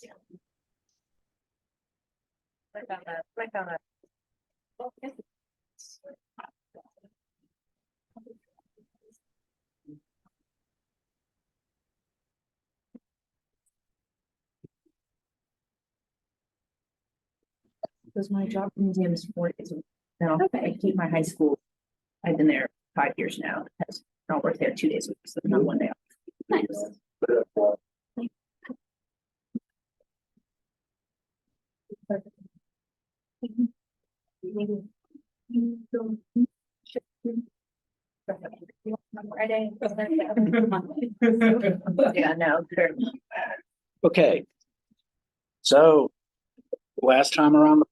Yeah. Click on that. Because my job museum is 4 days a week. Now, I keep my high school. I've been there 5 years now. I'll work there 2 days a week, so not one day off. Nice. Yeah, no. Okay. So last time around,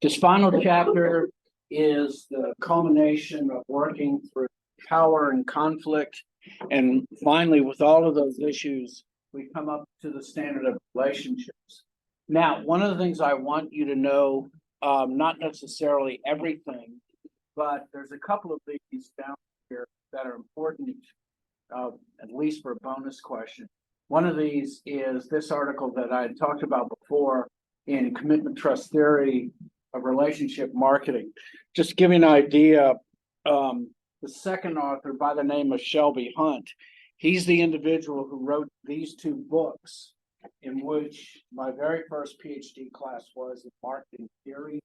this final chapter is the culmination of working through power and conflict. And finally, with all of those issues, we come up to the standard of relationships. Now, one of the things I want you to know, not necessarily everything, but there's a couple of these down here that are important, at least for a bonus question. One of these is this article that I had talked about before in Commitment Trust Theory of Relationship Marketing. Just to give you an idea, the second author, by the name of Shelby Hunt, he's the individual who wrote these two books, in which my very first PhD class was in marketing theory.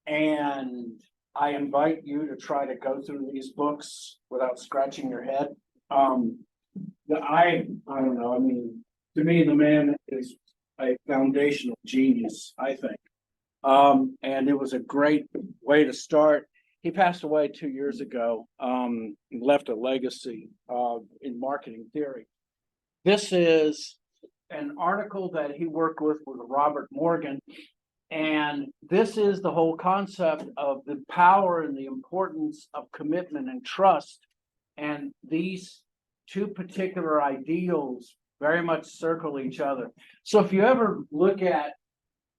And I invite you to try to go through these books without scratching your head. I don't know. I mean, to me, the man is a foundational genius, I think. And it was a great way to start. He passed away 2 years ago, and left a legacy in marketing theory. This is an article that he worked with Robert Morgan. And this is the whole concept of the power and the importance of commitment and trust. And these two particular ideals very much circle each other. So if you ever look at,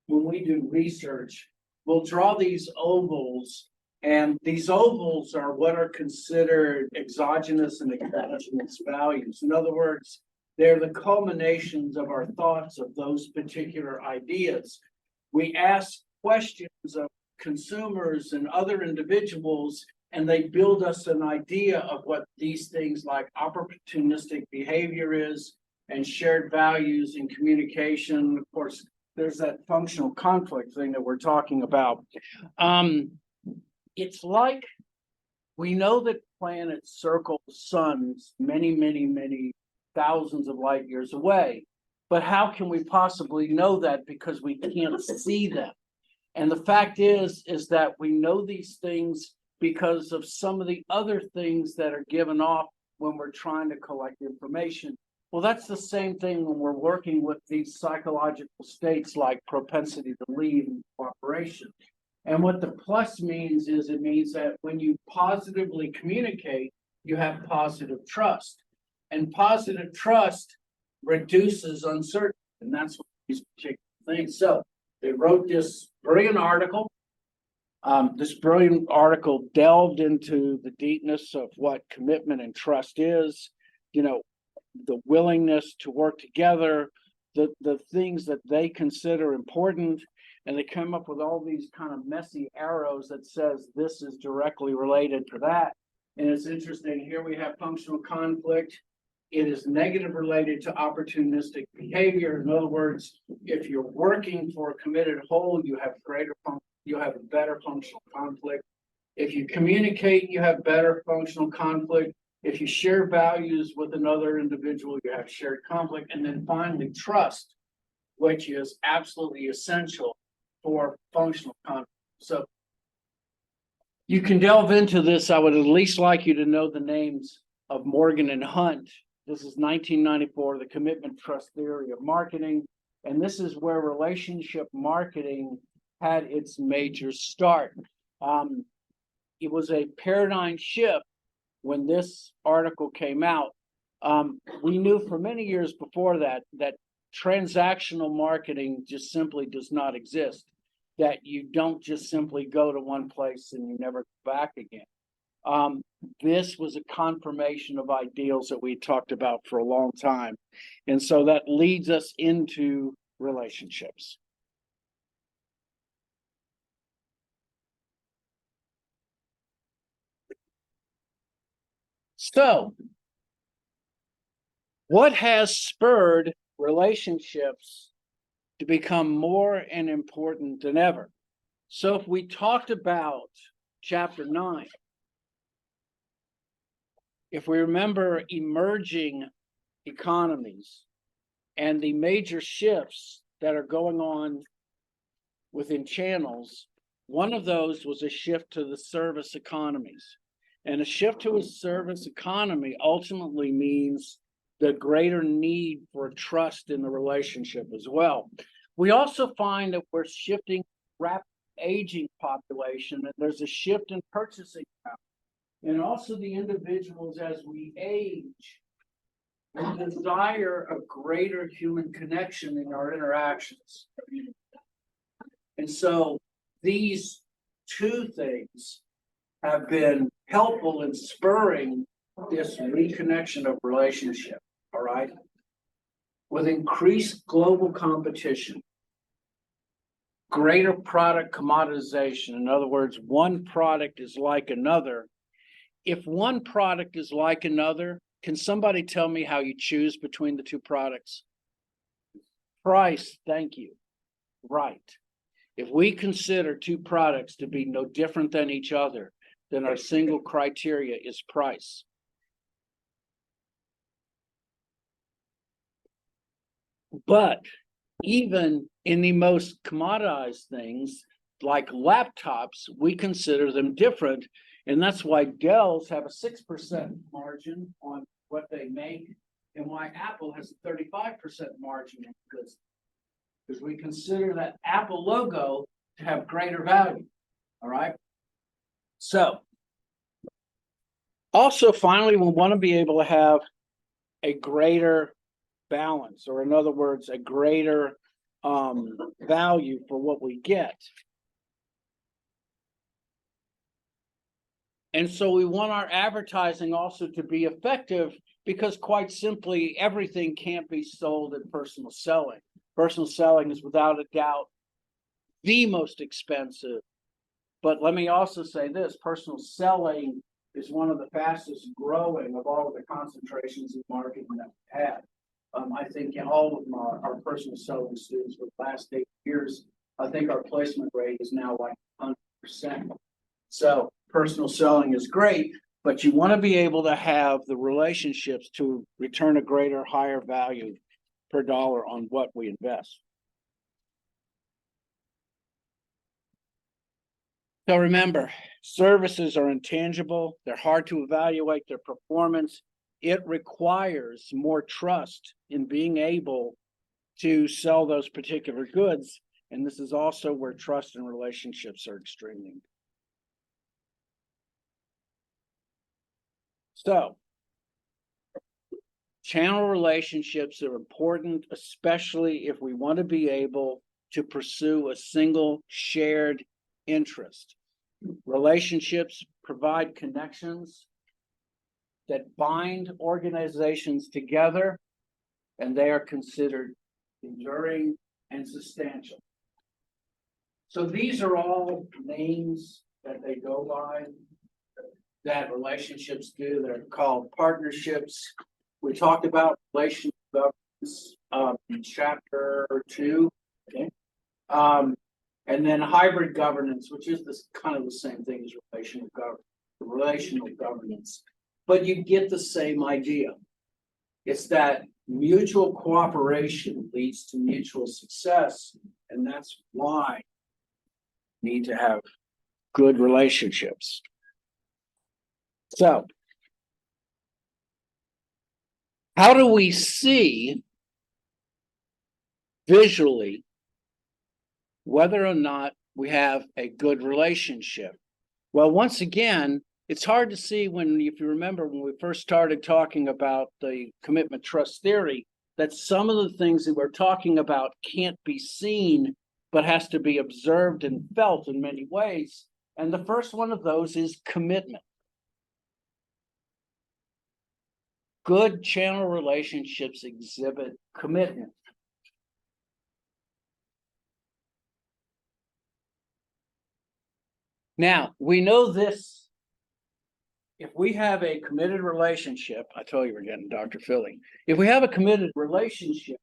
when we do research, we'll draw these ovals, and these ovals are what are considered exogenous and exogenous values. In other words, they're the culminations of our thoughts of those particular ideas. We ask questions of consumers and other individuals, and they build us an idea of what these things like opportunistic behavior is, and shared values and communication. Of course, there's that functional conflict thing that we're talking about. It's like we know that planets circle suns many thousands of light years away. But how can we possibly know that, because we can't see them? And the fact is that we know these things because of some of the other things that are given off when we're trying to collect information. Well, that's the same thing when we're working with these psychological states like propensity to lead and cooperation. And what the plus means is, it means that when you positively communicate, you have positive trust. And positive trust reduces uncertainty, and that's what these particular things. So they wrote this brilliant article. This brilliant article delved into the deepness of what commitment and trust is, the willingness to work together, the things that they consider important, and they come up with all these kind of messy arrows that says this is directly related to that. And it's interesting, here we have functional conflict. It is negative related to opportunistic behavior. In other words, if you're working for a committed whole, you have a better functional conflict. If you communicate, you have better functional conflict. If you share values with another individual, you have shared conflict. And then finally, trust, which is absolutely essential for functional conflict. So you can delve into this. I would at least like you to know the names of Morgan and Hunt. This is 1994, the Commitment Trust Theory of Marketing. And this is where relationship marketing had its major start. It was a paradigm shift when this article came out. We knew for many years before that transactional marketing just simply does not exist, that you don't just simply go to one place and you never go back again. this was a confirmation of ideals that we talked about for a long time. And so that leads us into relationships. So, what has spurred relationships to become more and important than ever? So if we talked about chapter 9, if we remember emerging economies and the major shifts that are going on within channels, one of those was a shift to the service economies. And a shift to a service economy ultimately means the greater need for trust in the relationship as well. We also find that we're shifting rapid aging population, and there's a shift in purchasing power. And also the individuals as we age, we desire a greater human connection in our interactions. And so these two things have been helpful in spurring this reconnection of relationship, all right? With increased global competition, greater product commoditization. In other words, one product is like another. If one product is like another, can somebody tell me how you choose between the two products? Price, thank you. Right. If we consider two products to be no different than each other, then our single criteria is price. But even in the most commoditized things, like laptops, we consider them different. And that's why Dell's have a 6% margin on what they make, and why Apple has a 35% margin on goods. Because we consider that Apple logo to have greater value. All right. So, also, finally, we want to be able to have a greater balance, or in other words, a greater value for what we get. And so we want our advertising also to be effective, because quite simply, everything can't be sold in personal selling. Personal selling is without a doubt the most expensive. But let me also say this, personal selling is one of the fastest growing of all of the concentrations in marketing that we have. I think all of our personal selling students for the last 8 years, I think our placement rate is now like 100%. So personal selling is great, but you want to be able to have the relationships to return a greater, higher value per dollar on what we invest. So remember, services are intangible. They're hard to evaluate their performance. It requires more trust in being able to sell those particular goods. And this is also where trust and relationships are extremely important. So, channel relationships are important, especially if we want to be able to pursue a single shared interest. Relationships provide connections that bind organizations together, and they are considered enduring and substantial. So these are all names that they go by, that relationships do. They're called partnerships. We talked about relationship governance in chapter 2. Okay. And then hybrid governance, which is this kind of the same thing as relational governance. But you get the same idea. It's that mutual cooperation leads to mutual success, and that's why we need to have good relationships. So, how do we see visually whether or not we have a good relationship? Well, once again, it's hard to see if you remember when we first started talking about the commitment trust theory, that some of the things that we're talking about can't be seen, but has to be observed and felt in many ways. And the first one of those is commitment. Good channel relationships exhibit commitment. Now, we know this. If we have a committed relationship, I told you we're getting Dr. Philly. If we have a committed relationship,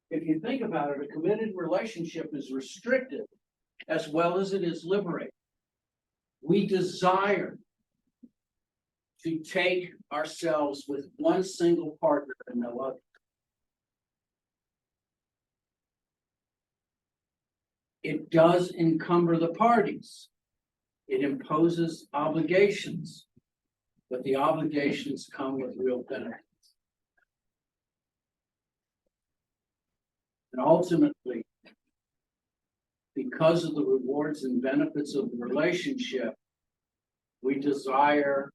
if you think about it, a committed relationship is restrictive as well as it is liberating. We desire to take ourselves with one single partner and no other. It does encumber the parties. It imposes obligations, but the obligations come with real benefits. And ultimately, because of the rewards and benefits of the relationship, we desire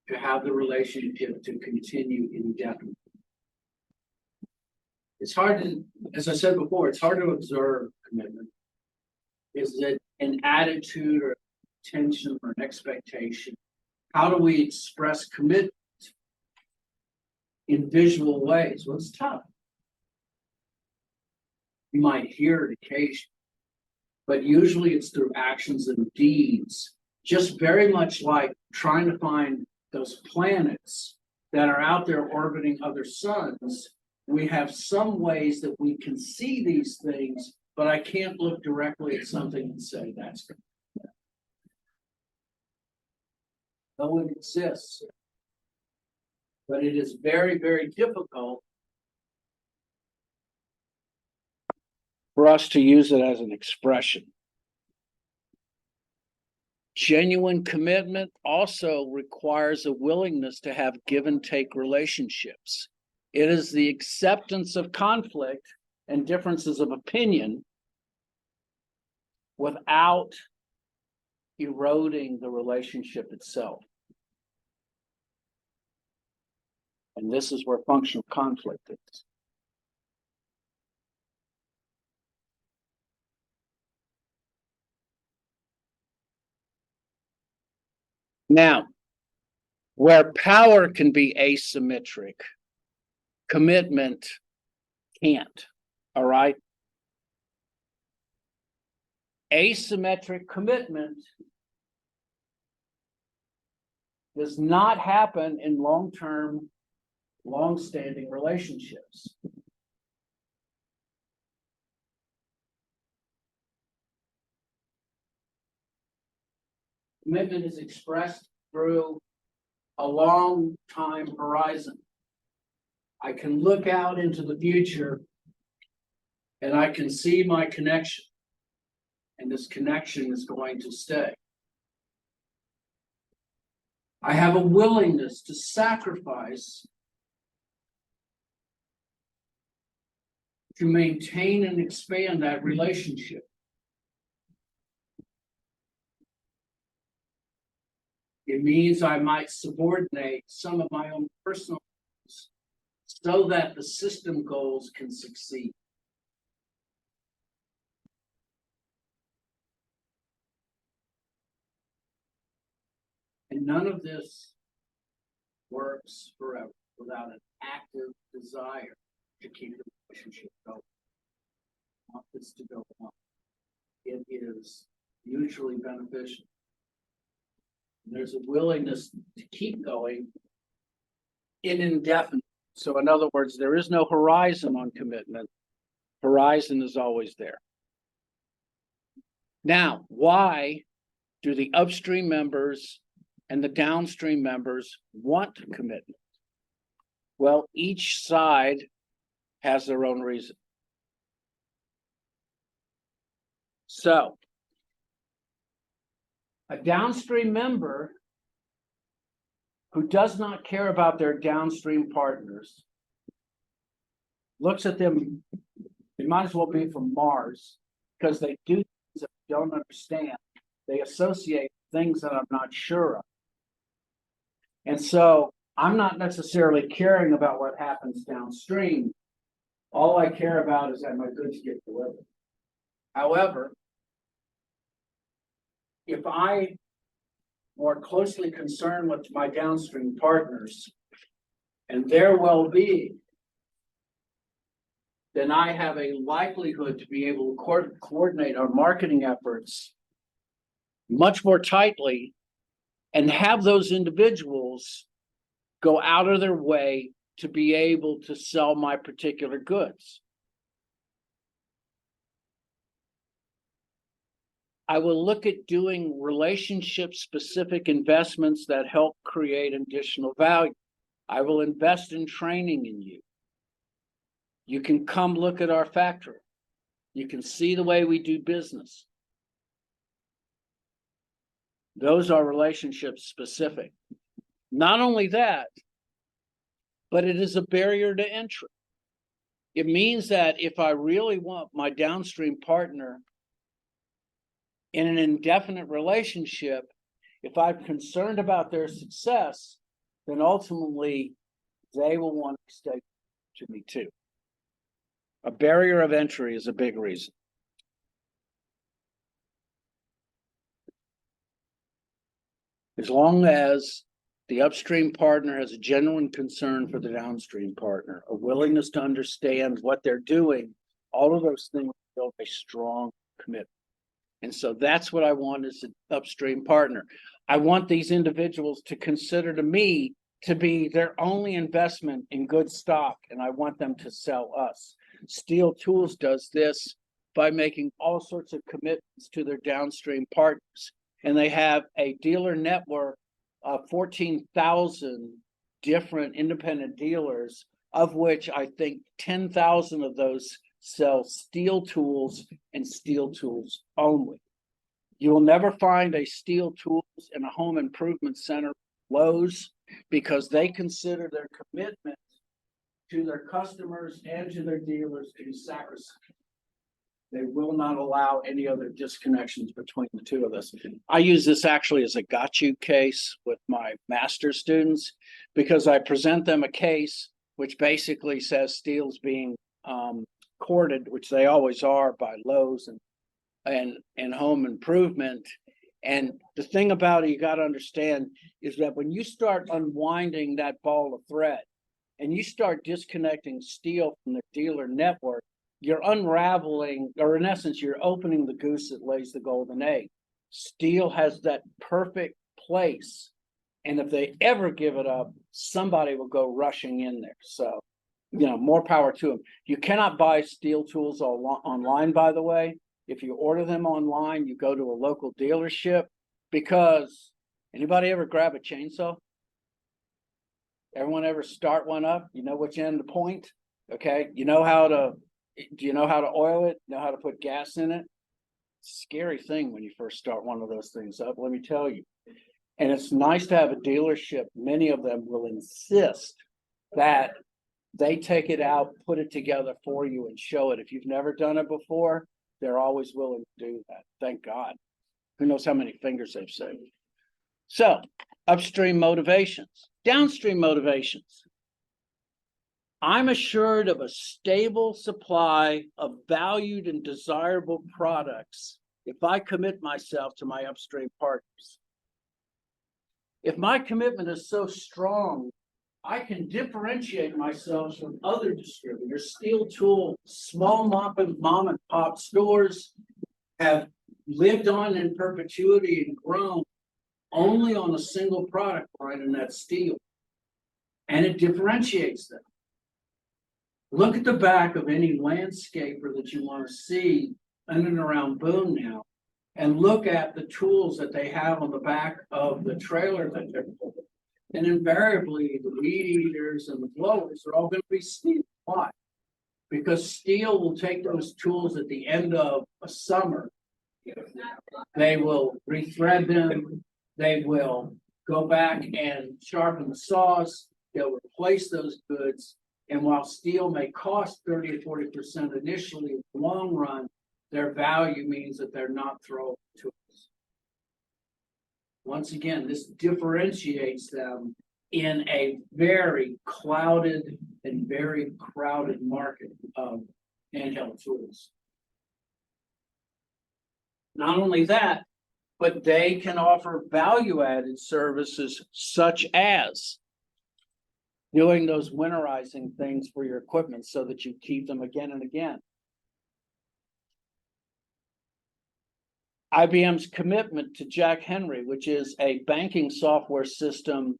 to have the relationship to continue indefinitely. It's hard to, as I said before, it's hard to observe commitment. Is it an attitude or intention or an expectation? How do we express commitment in visual ways? Well, it's tough. You might hear it occasionally, but usually it's through actions and deeds, just very much like trying to find those planets that are out there orbiting other suns. We have some ways that we can see these things, but I can't look directly at something and say that's good. No, it exists, but it is very, very difficult for us to use it as an expression. Genuine commitment also requires a willingness to have give and take relationships. It is the acceptance of conflict and differences of opinion without eroding the relationship itself. And this is where functional conflict is. Now, where power can be asymmetric, commitment can't. All right? Asymmetric commitment does not happen in long-term, long-standing relationships. Commitment is expressed through a long time horizon. I can look out into the future and I can see my connection. And this connection is going to stay. I have a willingness to sacrifice to maintain and expand that relationship. It means I might subordinate some of my own personal goals so that the system goals can succeed. And none of this works forever without an active desire to keep the relationship going. I want this to go on. It is mutually beneficial. There's a willingness to keep going in indefinite. So in other words, there is no horizon on commitment. Horizon is always there. Now, why do the upstream members and the downstream members want commitment? Well, each side has their own reason. So, a downstream member who does not care about their downstream partners looks at them, it might as well be from Mars, because they do things that we don't understand. They associate things that I'm not sure of. And so I'm not necessarily caring about what happens downstream. All I care about is that my goods get delivered. However, if I more closely concern with my downstream partners and their well-being, then I have a likelihood to be able to coordinate our marketing efforts much more tightly and have those individuals go out of their way to be able to sell my particular goods. I will look at doing relationship-specific investments that help create additional value. I will invest in training in you. You can come look at our factory. You can see the way we do business. Those are relationship-specific. Not only that, but it is a barrier to entry. It means that if I really want my downstream partner in an indefinite relationship, if I'm concerned about their success, then ultimately they will want to stay to me too. A barrier of entry is a big reason. As long as the upstream partner has a genuine concern for the downstream partner, a willingness to understand what they're doing, all of those things build a strong commitment. And so that's what I want as an upstream partner. I want these individuals to consider to me to be their only investment in good stock, and I want them to sell us. Steel Tools does this by making all sorts of commitments to their downstream partners. And they have a dealer network of 14,000 different independent dealers, of which I think 10,000 of those sell steel tools and steel tools only. You will never find a steel tools in a home improvement center, Lowe's, because they consider their commitment to their customers and to their dealers to be sacrosanct. They will not allow any other disconnections between the two of us. I use this actually as a got you case with my master's students, because I present them a case which basically says steel's being courted, which they always are by Lowe's and home improvement. And the thing about it, you got to understand, is that when you start unwinding that ball of thread and you start disconnecting steel from the dealer network, you're unraveling, or in essence, you're opening the goose that lays the golden egg. Steel has that perfect place. And if they ever give it up, somebody will go rushing in there. So, more power to them. You cannot buy steel tools online, by the way. If you order them online, you go to a local dealership, because anybody ever grab a chainsaw? Everyone ever start one up? You know which end to point? Okay. Do you know how to oil it? Know how to put gas in it? Scary thing when you first start one of those things up, let me tell you. And it's nice to have a dealership. Many of them will insist that they take it out, put it together for you and show it. If you've never done it before, they're always willing to do that. Thank God. Who knows how many fingers they've saved. So, upstream motivations, downstream motivations. I'm assured of a stable supply of valued and desirable products if I commit myself to my upstream partners. If my commitment is so strong, I can differentiate myself from other distributors. Steel tool, small mom and pop stores have lived on in perpetuity and grown only on a single product line, and that's steel. And it differentiates them. Look at the back of any landscaper that you want to see in and around Boone now, and look at the tools that they have on the back of the trailer that they're pulling. And invariably, the weed eaters and the blowers are all going to be steel. Why? Because steel will take those tools at the end of a summer. They will rethread them. They will go back and sharpen the saws. They'll replace those goods. And while steel may cost 30 or 40% initially, in the long run, their value means that they're not throwable tools. Once again, this differentiates them in a very clouded and very crowded market of handheld tools. Not only that, but they can offer value-added services such as doing those winterizing things for your equipment so that you keep them again and again. IBM's commitment to Jack Henry, which is a banking software system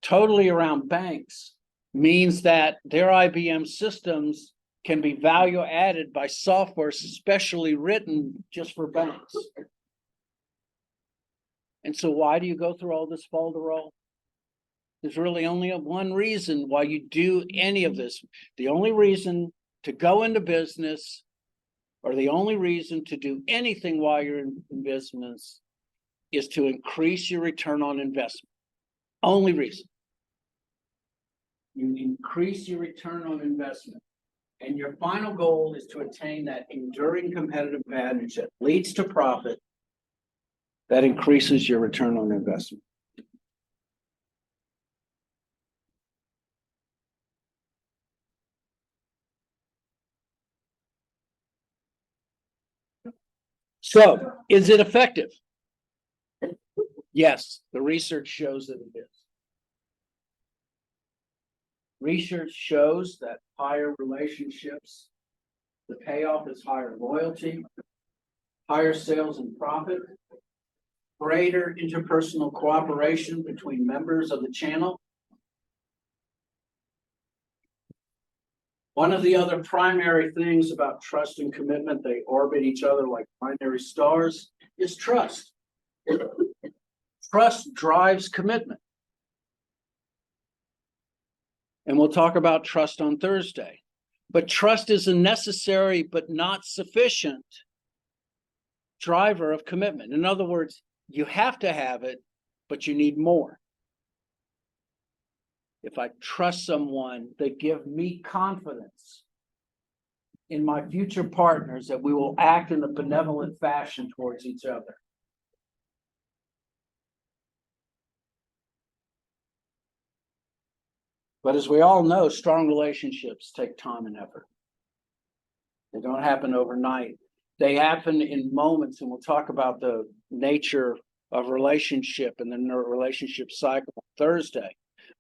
totally around banks, means that their IBM systems can be value added by software specially written just for banks. And so why do you go through all this folderol? There's really only one reason why you do any of this. The only reason to go into business, or the only reason to do anything while you're in business, is to increase your return on investment. Only reason. You increase your return on investment. And your final goal is to attain that enduring competitive advantage that leads to profit that increases your return on investment. So, is it effective? Yes, the research shows that it is. Research shows that higher relationships, the payoff is higher loyalty, higher sales and profit, greater interpersonal cooperation between members of the channel. One of the other primary things about trust and commitment, they orbit each other like binary stars, is trust. Trust drives commitment. And we'll talk about trust on Thursday. But trust is a necessary but not sufficient driver of commitment. In other words, you have to have it, but you need more. If I trust someone, they give me confidence in my future partners that we will act in a benevolent fashion towards each other. But as we all know, strong relationships take time and effort. They don't happen overnight. They happen in moments, and we'll talk about the nature of relationship and the relationship cycle on Thursday.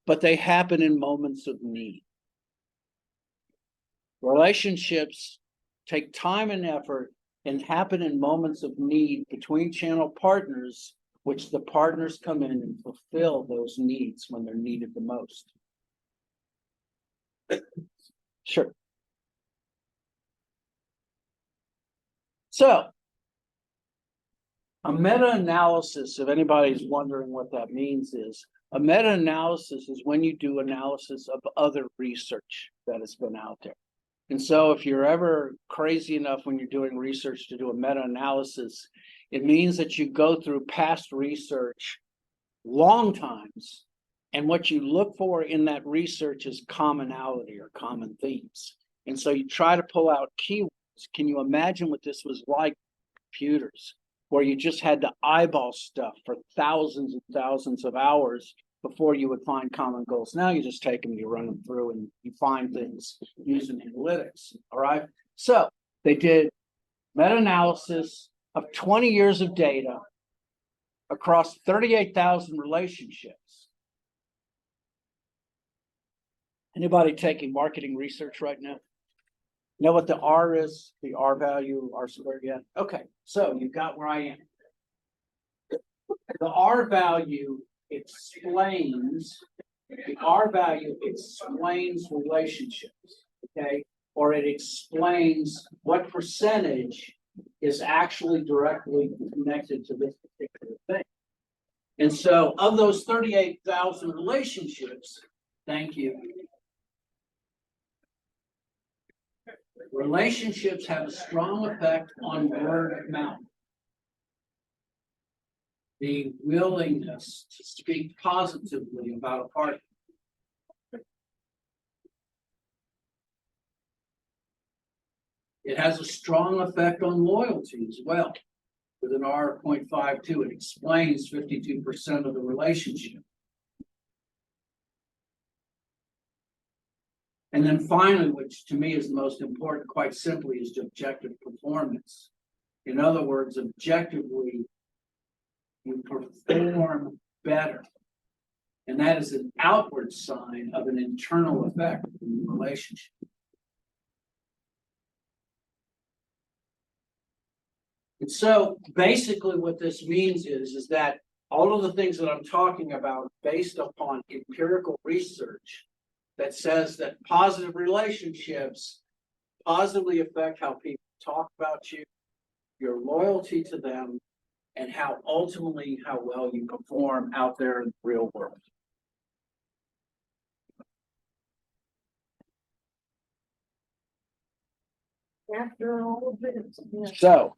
But they happen in moments of need. Relationships take time and effort and happen in moments of need between channel partners, which the partners come in and fulfill those needs when they're needed the most. Sure. So, a meta-analysis, if anybody's wondering what that means, is a meta-analysis is when you do analysis of other research that has been out there. And so if you're ever crazy enough when you're doing research to do a meta-analysis, it means that you go through past research long times, and what you look for in that research is commonality or common themes. And so you try to pull out keywords. Can you imagine what this was like with computers, where you just had to eyeball stuff for thousands and thousands of hours before you would find common goals? Now you just take them, you run them through, and you find things using analytics. All right. So they did meta-analysis of 20 years of data across 38,000 relationships. Anybody taking marketing research right now? Know what the R is? The R value, R squared yet? Okay, so you've got where I am. The R value explains relationships, okay? Or it explains what percentage is actually directly connected to this particular thing. And so of those 38,000 relationships, thank you. Relationships have a strong effect on word of mouth. The willingness to speak positively about a partner. It has a strong effect on loyalty as well. With an R of 0.52, it explains 52% of the relationship. And then finally, which to me is the most important, quite simply, is objective performance. In other words, objectively, you perform better And that is an outward sign of an internal effect in the relationship. And so basically what this means is that all of the things that I'm talking about based upon empirical research that says that positive relationships positively affect how people talk about you, your loyalty to them, and how ultimately how well you perform out there in the real world. After all of this, yeah. So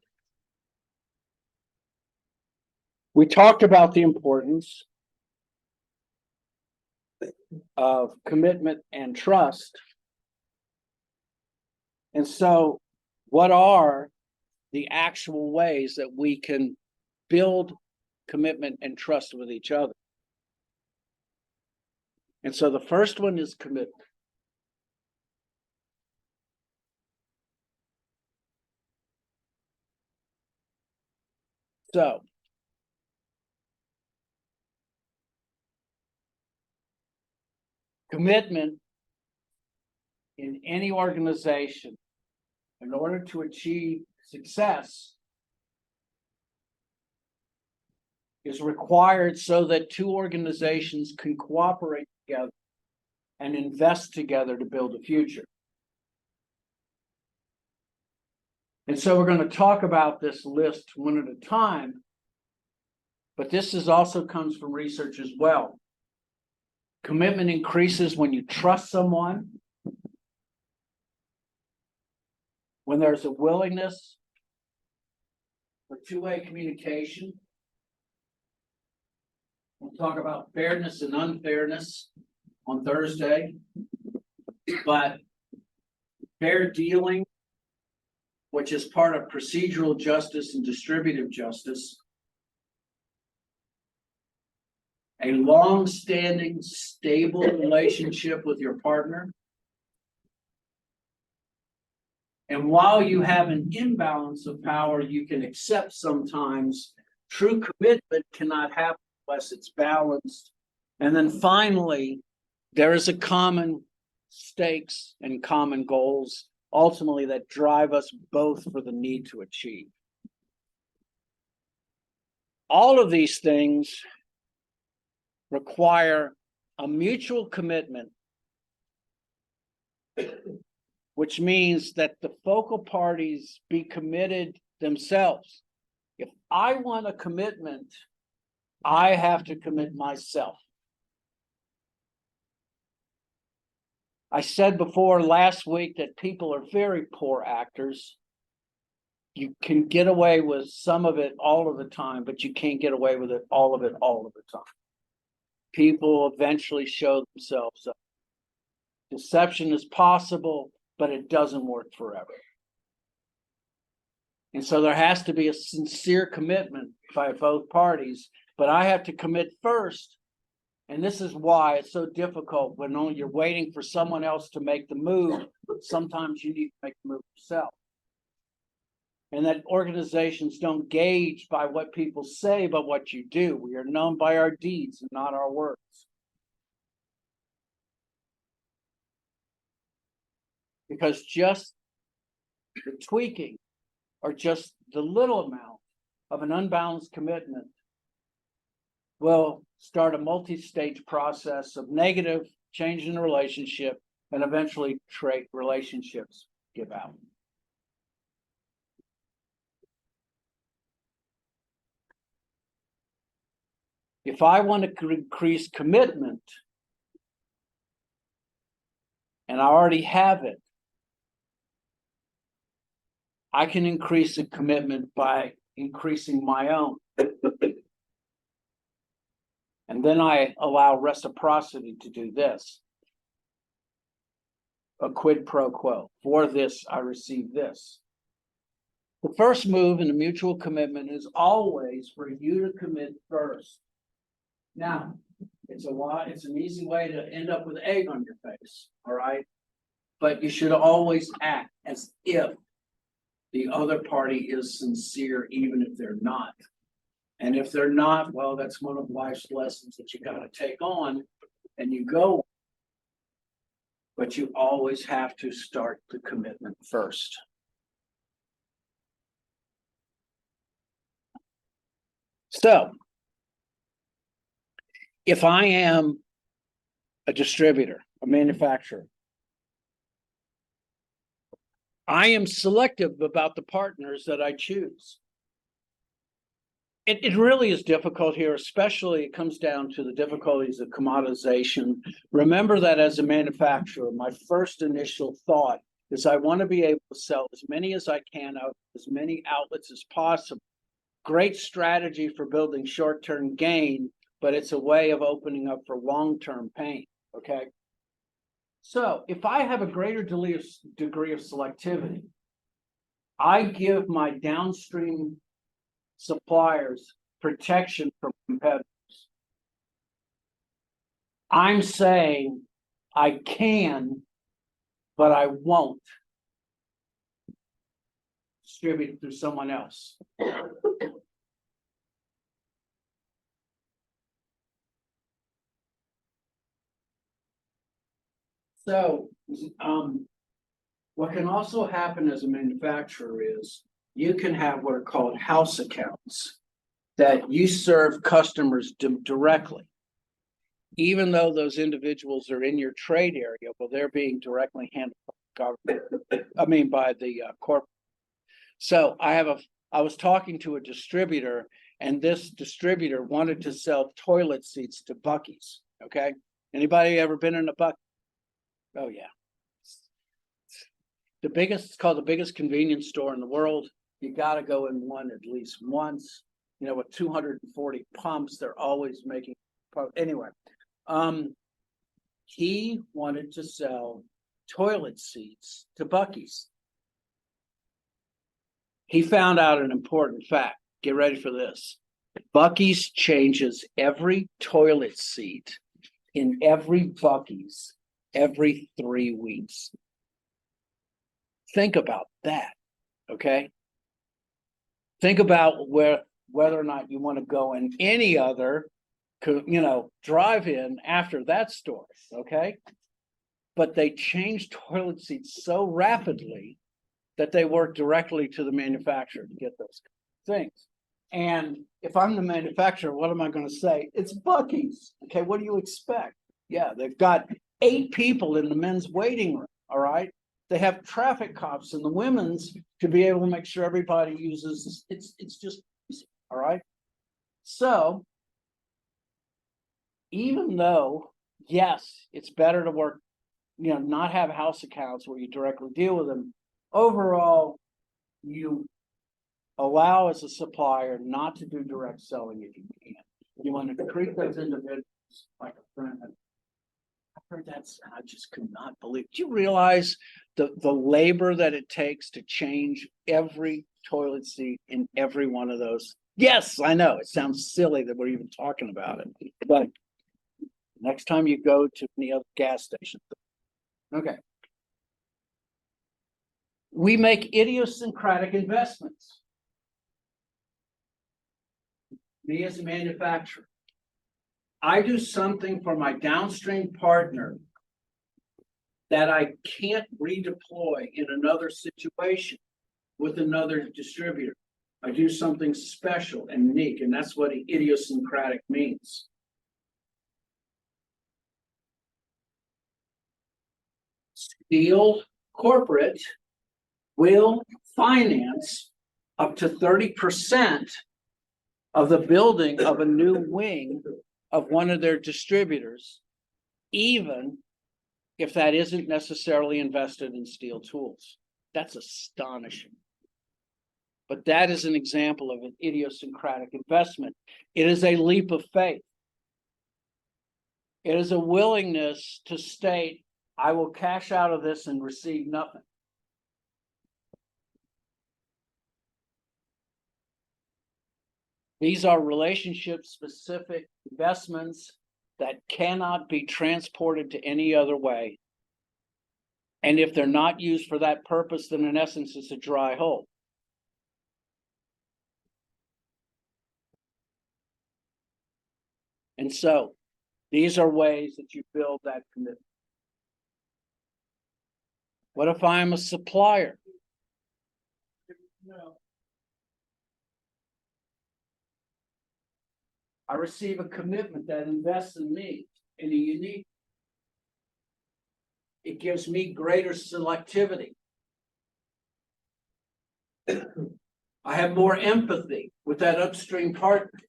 we talked about the importance of commitment and trust. And so what are the actual ways that we can build commitment and trust with each other? And so the first one is commitment. So commitment in any organization, in order to achieve success, is required so that two organizations can cooperate together and invest together to build a future. And so we're going to talk about this list one at a time, but this is also comes from research as well. Commitment increases when you trust someone, when there's a willingness for two-way communication. We'll talk about fairness and unfairness on Thursday, but fair dealing, which is part of procedural justice and distributive justice, a long-standing, stable relationship with your partner. And while you have an imbalance of power, you can accept sometimes true commitment cannot happen unless it's balanced. And then finally, there is a common stakes and common goals, ultimately that drive us both for the need to achieve. All of these things require a mutual commitment, which means that the focal parties be committed themselves. If I want a commitment, I have to commit myself. I said before last week that people are very poor actors. You can get away with some of it all of the time, but you can't get away with it all of the time. People eventually show themselves up. Deception is possible, but it doesn't work forever. And so there has to be a sincere commitment by both parties, but I have to commit first. And this is why it's so difficult when you're waiting for someone else to make the move. Sometimes you need to make the move yourself. And that organizations don't gauge by what people say, but what you do. We are known by our deeds and not our words. Because just the tweaking or just the little amount of an unbalanced commitment will start a multi-stage process of negative change in the relationship, and eventually relationships give out. If I want to increase commitment, and I already have it, I can increase the commitment by increasing my own. And then I allow reciprocity to do this. A quid pro quo. For this, I receive this. The first move in a mutual commitment is always for you to commit first. Now, it's an easy way to end up with egg on your face, all right? But you should always act as if the other party is sincere, even if they're not. And if they're not, well, that's one of life's lessons that you gotta take on and you go. But you always have to start the commitment first. So if I am a distributor, a manufacturer, I am selective about the partners that I choose. It really is difficult here, especially it comes down to the difficulties of commoditization. Remember that as a manufacturer, my first initial thought is I want to be able to sell as many as I can out, as many outlets as possible. Great strategy for building short-term gain, but it's a way of opening up for long-term pain, okay? So if I have a greater degree of selectivity, I give my downstream suppliers protection from competitors. I'm saying I can, but I won't distribute it through someone else. So, what can also happen as a manufacturer is you can have what are called house accounts that you serve customers directly. Even though those individuals are in your trade area, well, they're being directly handled by the government. By the corporate. So I was talking to a distributor, and this distributor wanted to sell toilet seats to Buc-ee's. Okay, anybody ever been in a Buc? Oh yeah, it's called the biggest convenience store in the world. You got to go in one at least once. You know, with 240 pumps, they're always making. Anyway, he wanted to sell toilet seats to Buc-ee's. He found out an important fact. Get ready for this. Buc-ee's changes every toilet seat in every Buc-ee's every 3 weeks. Think about that, okay? Think about whether or not you want to go in any other, drive-in after that store, okay? But they change toilet seats so rapidly that they work directly to the manufacturer to get those things. And if I'm the manufacturer, what am I going to say? It's Buc-ee's. Okay, what do you expect? Yeah, they've got 8 people in the men's waiting room, all right? They have traffic cops in the women's to be able to make sure everybody uses it's just easy, all right? So even though, yes, it's better to work, not have house accounts where you directly deal with them, overall, you allow as a supplier not to do direct selling if you can. You want to treat those individuals like a friend. I heard that, I just could not believe. Do you realize the labor that it takes to change every toilet seat in every one of those? Yes, I know it sounds silly that we're even talking about it, but next time you go to any other gas station, okay. We make idiosyncratic investments. Me as a manufacturer, I do something for my downstream partner that I can't redeploy in another situation with another distributor. I do something special and unique, and that's what idiosyncratic means. Steel corporate will finance up to 30% of the building of a new wing of one of their distributors, even if that isn't necessarily invested in steel tools. That's astonishing. But that is an example of an idiosyncratic investment. It is a leap of faith. It is a willingness to state, I will cash out of this and receive nothing. These are relationship-specific investments that cannot be transported to any other way. And if they're not used for that purpose, then in essence, it's a dry hole. And so these are ways that you build that commitment. What if I'm a supplier? I receive a commitment that invests in me in a unique. It gives me greater selectivity. I have more empathy with that upstream partner.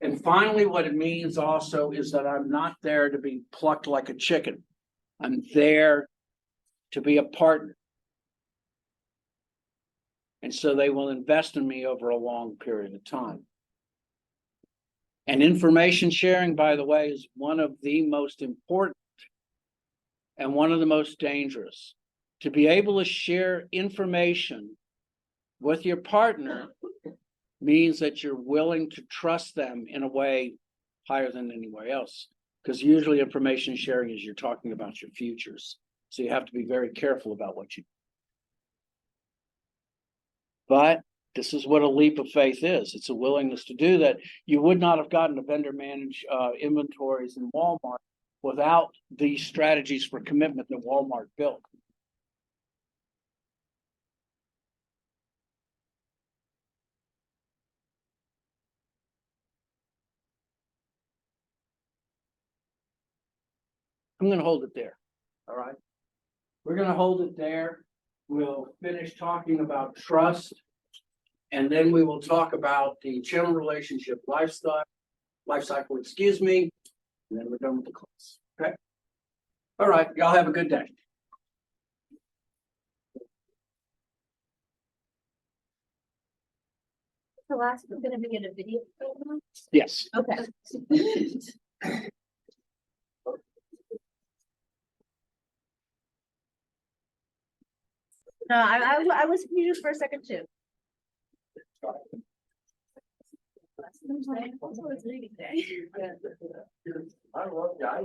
And finally, what it means also is that I'm not there to be plucked like a chicken. I'm there to be a partner. And so they will invest in me over a long period of time. And information sharing, by the way, is one of the most important and one of the most dangerous. To be able to share information with your partner means that you're willing to trust them in a way higher than anywhere else. Because usually information sharing is you're talking about your futures. So you have to be very careful about what you do. But this is what a leap of faith is. It's a willingness to do that. You would not have gotten to vendor manage inventories in Walmart without these strategies for commitment that Walmart built. I'm going to hold it there. All right. We're going to hold it there. We'll finish talking about trust. And then we will talk about the channel relationship life cycle, excuse me. And then we're done with the class. Okay. All right. Y'all have a good day. The last one's gonna be in a video. Yes. Okay. No, I was confused for a second too. I was reading today. I love, yeah,